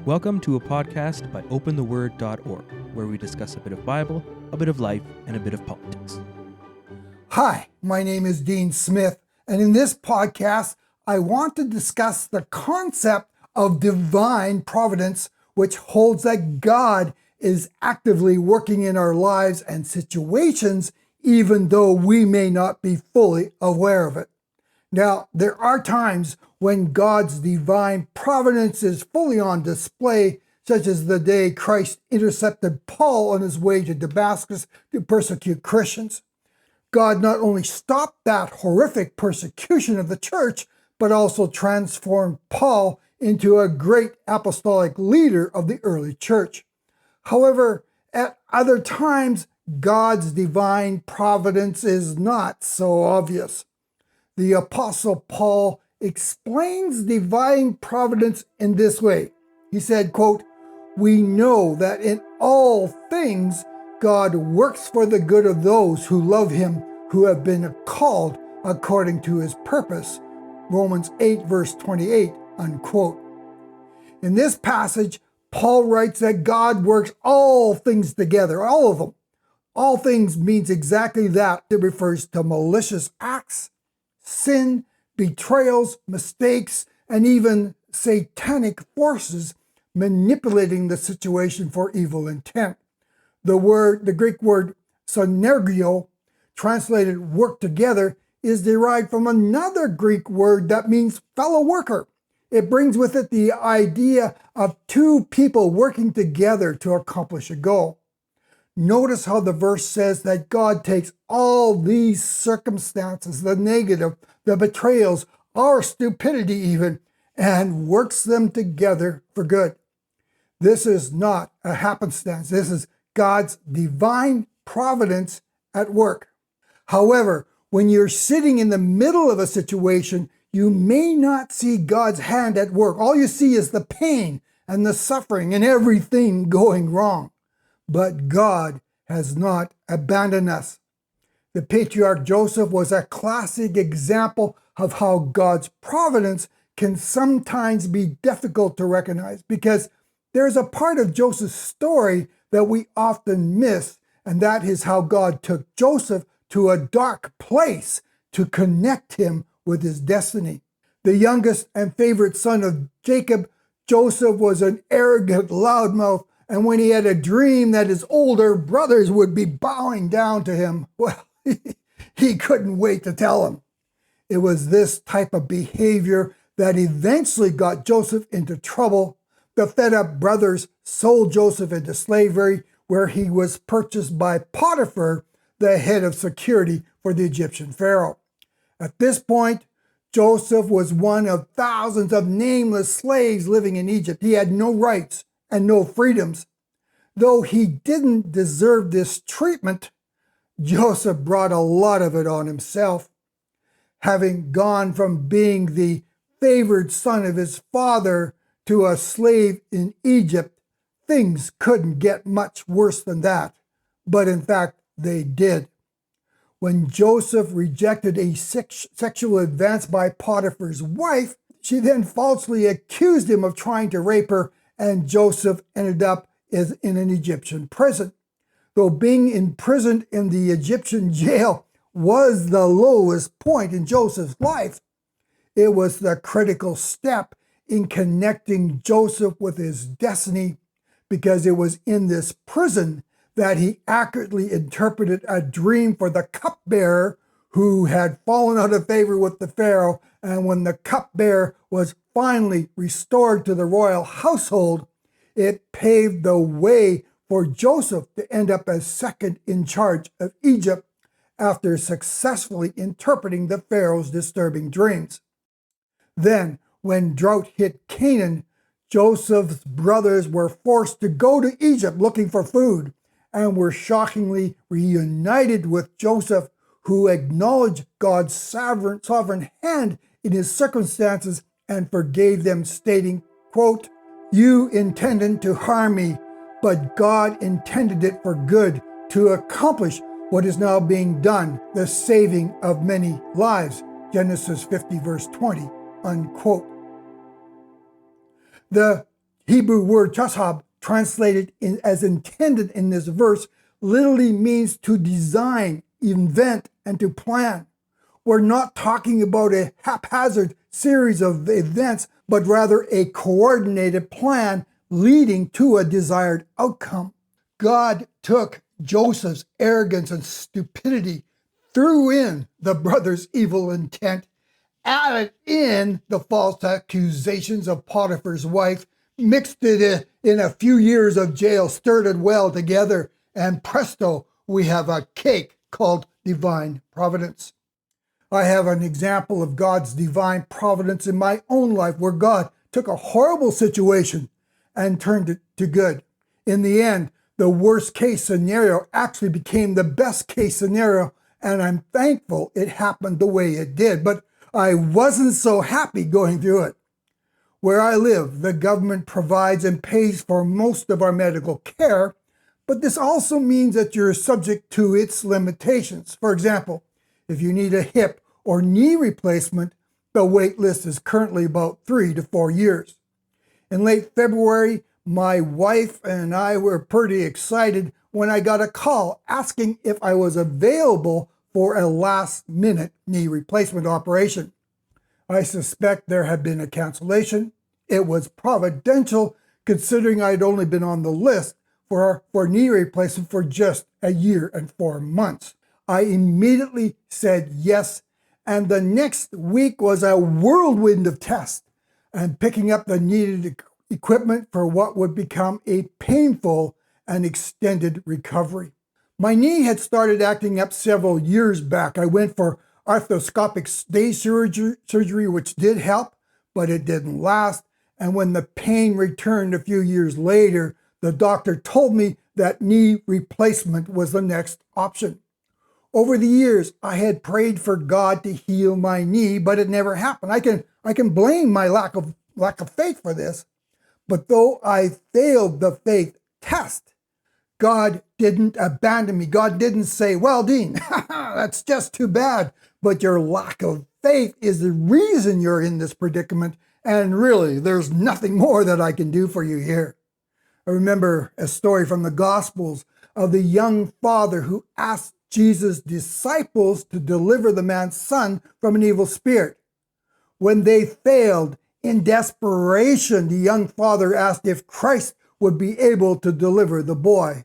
Welcome to a podcast by opentheword.org, where we discuss a bit of Bible, a bit of life, and a bit of politics. Hi, my name is Dean Smith, and in this podcast, I want to discuss the concept of divine providence, which holds that God is actively working in our lives and situations, even though we may not be fully aware of it. Now, there are times when God's divine providence is fully on display, such as the day Christ intercepted Paul on his way to Damascus to persecute Christians. God not only stopped that horrific persecution of the church, but also transformed Paul into a great apostolic leader of the early church. However, at other times, God's divine providence is not so obvious. The Apostle Paul explains divine providence in this way. He said, quote, "We know that in all things God works for the good of those who love him, who have been called according to his purpose." Romans 8, verse 28, unquote. In this passage, Paul writes that God works all things together, all of them. All things means exactly that. It refers to malicious acts, sin, betrayals, mistakes, and even satanic forces manipulating the situation for evil intent. The Greek word synergio, translated work together, is derived from another Greek word that means fellow worker. It brings with it the idea of two people working together to accomplish a goal. Notice how the verse says that God takes all these circumstances, the negative, the betrayals, our stupidity even, and works them together for good. This is not a happenstance. This is God's divine providence at work. However, when you're sitting in the middle of a situation, you may not see God's hand at work. All you see is the pain and the suffering and everything going wrong. But God has not abandoned us. The patriarch Joseph was a classic example of how God's providence can sometimes be difficult to recognize, because there's a part of Joseph's story that we often miss, and that is how God took Joseph to a dark place to connect him with his destiny. The youngest and favorite son of Jacob, Joseph was an arrogant loudmouth, and when he had a dream that his older brothers would be bowing down to him, well, he couldn't wait to tell them. It was this type of behavior that eventually got Joseph into trouble. The fed-up brothers sold Joseph into slavery, where he was purchased by Potiphar, the head of security for the Egyptian pharaoh. At this point, Joseph was one of thousands of nameless slaves living in Egypt. He had no rights and no freedoms. Though he didn't deserve this treatment, Joseph brought a lot of it on himself. Having gone from being the favored son of his father to a slave in Egypt, things couldn't get much worse than that. But in fact, they did. When Joseph rejected a sexual advance by Potiphar's wife, she then falsely accused him of trying to rape her, and Joseph ended up in an Egyptian prison. Though being imprisoned in the Egyptian jail was the lowest point in Joseph's life, it was the critical step in connecting Joseph with his destiny, because it was in this prison that he accurately interpreted a dream for the cupbearer who had fallen out of favor with the pharaoh. And when the cupbearer was finally restored to the royal household, it paved the way for Joseph to end up as second in charge of Egypt after successfully interpreting the pharaoh's disturbing dreams. Then, when drought hit Canaan, Joseph's brothers were forced to go to Egypt looking for food, and were shockingly reunited with Joseph, who acknowledged God's sovereign hand in his circumstances and forgave them, stating, quote, "You intended to harm me, but God intended it for good, to accomplish what is now being done, the saving of many lives." Genesis 50, verse 20, unquote. The Hebrew word tashab, translated as intended in this verse, literally means to design, invent, and to plan. We're not talking about a haphazard series of events, but rather a coordinated plan leading to a desired outcome. God took Joseph's arrogance and stupidity, threw in the brother's evil intent, added in the false accusations of Potiphar's wife, mixed it in a few years of jail, stirred it well together, and presto, we have a cake called Divine Providence. I have an example of God's divine providence in my own life where God took a horrible situation and turned it to good. In the end, the worst case scenario actually became the best case scenario, and I'm thankful it happened the way it did, but I wasn't so happy going through it. Where I live, the government provides and pays for most of our medical care, but this also means that you're subject to its limitations. For example, if you need a hip or knee replacement, the wait list is currently about 3 to 4 years. In late February, my wife and I were pretty excited when I got a call asking if I was available for a last-minute knee replacement operation. I suspect there had been a cancellation. It was providential considering I'd only been on the list for knee replacement for just a year and 4 months. I immediately said yes, and the next week was a whirlwind of tests and picking up the needed equipment for what would become a painful and extended recovery. My knee had started acting up several years back. I went for arthroscopic stay surgery, which did help, but it didn't last. And when the pain returned a few years later, the doctor told me that knee replacement was the next option. Over the years, I had prayed for God to heal my knee, but it never happened. I can blame my lack of faith for this. But though I failed the faith test, God didn't abandon me. God didn't say, well, Dean, that's just too bad, but your lack of faith is the reason you're in this predicament, and really, there's nothing more that I can do for you here. I remember a story from the Gospels of the young father who asked Jesus' disciples to deliver the man's son from an evil spirit. When they failed, in desperation, the young father asked if Christ would be able to deliver the boy.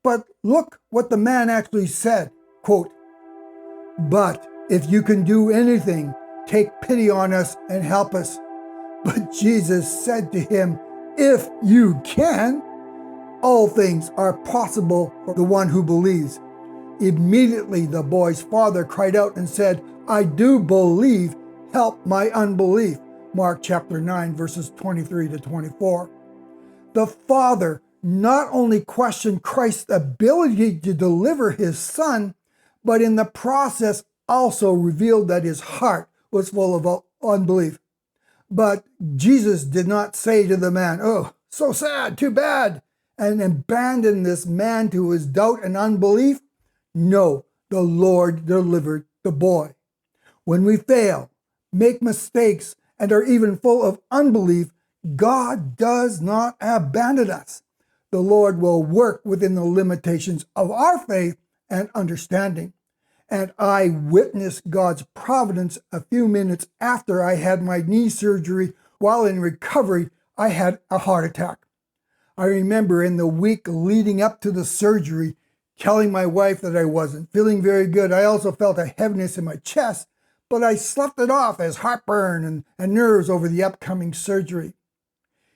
But look what the man actually said, quote, "But if you can do anything, take pity on us and help us." But Jesus said to him, "If you can, all things are possible for the one who believes." Immediately the boy's father cried out and said, "I do believe, help my unbelief." Mark chapter 9, verses 23 to 24. The father not only questioned Christ's ability to deliver his son, but in the process also revealed that his heart was full of unbelief. But Jesus did not say to the man, "Oh, so sad, too bad," and abandon this man to his doubt and unbelief. No, the Lord delivered the boy. When we fail, make mistakes, and are even full of unbelief, God does not abandon us. The Lord will work within the limitations of our faith and understanding. And I witnessed God's providence a few minutes after I had my knee surgery. While in recovery, I had a heart attack. I remember in the week leading up to the surgery, telling my wife that I wasn't feeling very good. I also felt a heaviness in my chest, but I slept it off as heartburn and nerves over the upcoming surgery.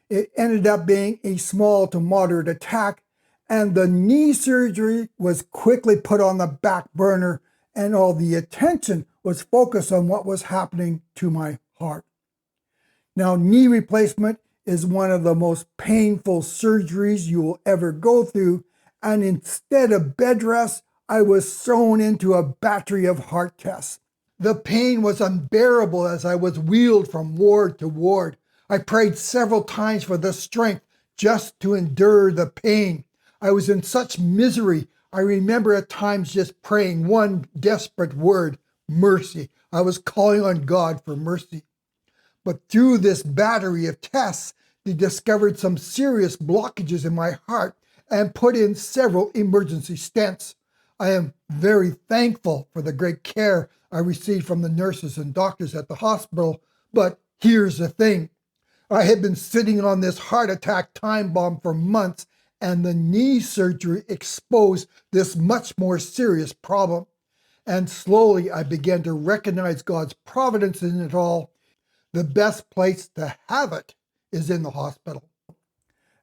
It ended up being a small to moderate attack, and the knee surgery was quickly put on the back burner, and all the attention was focused on what was happening to my heart. Now, knee replacement is one of the most painful surgeries you will ever go through, and instead of bed rest, I was thrown into a battery of heart tests. The pain was unbearable as I was wheeled from ward to ward. I prayed several times for the strength just to endure the pain. I was in such misery. I remember at times just praying one desperate word, mercy. I was calling on God for mercy. But through this battery of tests, They discovered some serious blockages in my heart and put in several emergency stents. I am very thankful for the great care I received from the nurses and doctors at the hospital, but here's the thing. I had been sitting on this heart attack time bomb for months, and the knee surgery exposed this much more serious problem. And slowly I began to recognize God's providence in it all. The best place to have it is in the hospital.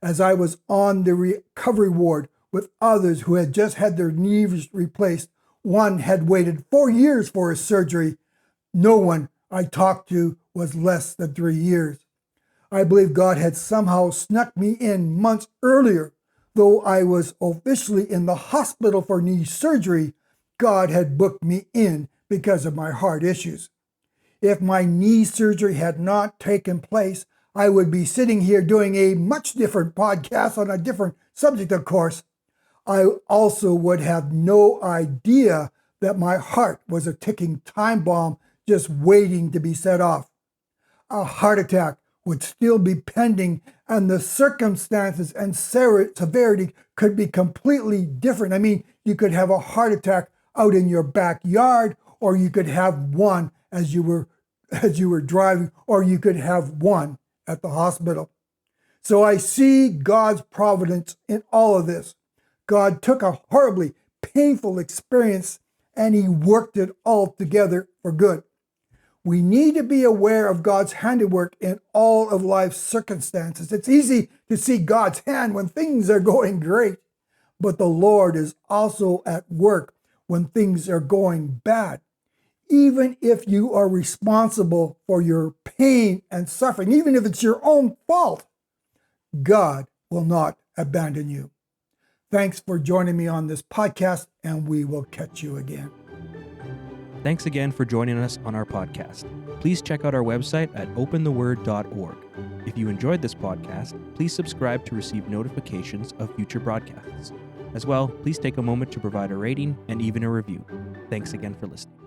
As I was on the recovery ward with others who had just had their knees replaced, one had waited 4 years for his surgery. No one I talked to was less than 3 years. I believe God had somehow snuck me in months earlier. Though I was officially in the hospital for knee surgery, God had booked me in because of my heart issues. If my knee surgery had not taken place, I would be sitting here doing a much different podcast on a different subject, of course. I also would have no idea that my heart was a ticking time bomb just waiting to be set off. A heart attack would still be pending, and the circumstances and severity could be completely different. I mean, you could have a heart attack out in your backyard, or you could have one as you were driving, or you could have one at the hospital. So I see God's providence in all of this. God took a horribly painful experience and he worked it all together for good. We need to be aware of God's handiwork in all of life's circumstances. It's easy to see God's hand when things are going great, but the Lord is also at work when things are going bad. Even if you are responsible for your pain and suffering, even if it's your own fault, God will not abandon you. Thanks for joining me on this podcast, and we will catch you again. Thanks again for joining us on our podcast. Please check out our website at opentheword.org. If you enjoyed this podcast, please subscribe to receive notifications of future broadcasts. As well, please take a moment to provide a rating and even a review. Thanks again for listening.